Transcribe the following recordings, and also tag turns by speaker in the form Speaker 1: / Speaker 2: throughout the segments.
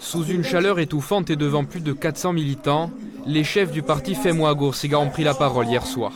Speaker 1: Sous une chaleur étouffante et devant plus de 400 militants, les chefs du parti Fais-moi Gorsiga ont pris la parole hier soir.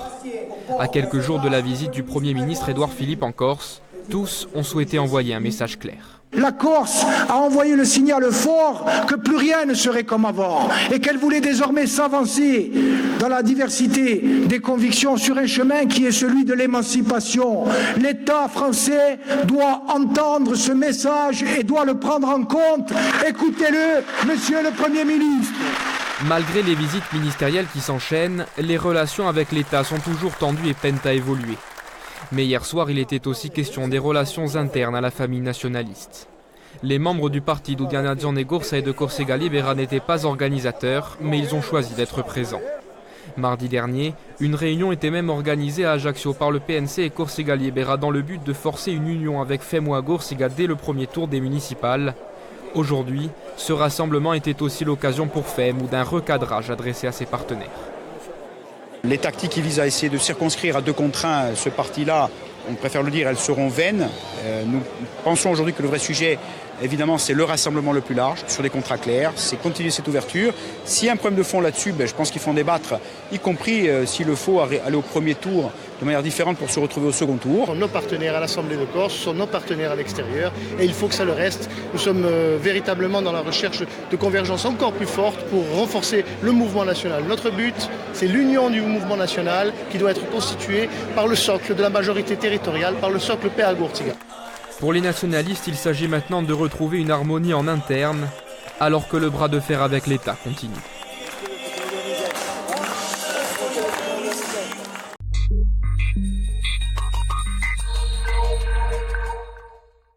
Speaker 1: À quelques jours de la visite du Premier ministre Édouard Philippe en Corse, tous ont souhaité envoyer un message clair.
Speaker 2: La Corse a envoyé le signal fort que plus rien ne serait comme avant et qu'elle voulait désormais s'avancer dans la diversité des convictions sur un chemin qui est celui de l'émancipation. L'État français doit entendre ce message et doit le prendre en compte. Écoutez-le, monsieur le Premier ministre.
Speaker 1: Malgré les visites ministérielles qui s'enchaînent, les relations avec l'État sont toujours tendues et peinent à évoluer. Mais hier soir, il était aussi question des relations internes à la famille nationaliste. Les membres du parti d'Udianazione Gorsa et de Corsega Libera n'étaient pas organisateurs, mais ils ont choisi d'être présents. Mardi dernier, une réunion était même organisée à Ajaccio par le PNC et Corsega Libera dans le but de forcer une union avec Fais-moi Gorsiga dès le premier tour des municipales. Aujourd'hui, ce rassemblement était aussi l'occasion pour FEM ou d'un recadrage adressé à ses partenaires.
Speaker 3: Les tactiques qui visent à essayer de circonscrire à 2 contre 1 ce parti-là, on préfère le dire, elles seront vaines. Nous pensons aujourd'hui que le vrai sujet, évidemment, c'est le rassemblement le plus large, sur des contrats clairs, c'est continuer cette ouverture. S'il y a un problème de fond là-dessus, je pense qu'il faut en débattre, y compris s'il le faut aller au premier tour de manière différente pour se retrouver au second tour.
Speaker 4: Nos partenaires à l'Assemblée de Corse sont nos partenaires à l'extérieur et il faut que ça le reste. Nous sommes véritablement dans la recherche de convergence encore plus forte pour renforcer le mouvement national. Notre but, c'est l'union du mouvement national qui doit être constituée par le socle de la majorité territoriale, par le socle Pea Gorsiga.
Speaker 1: Pour les nationalistes, il s'agit maintenant de retrouver une harmonie en interne, alors que le bras de fer avec l'État continue.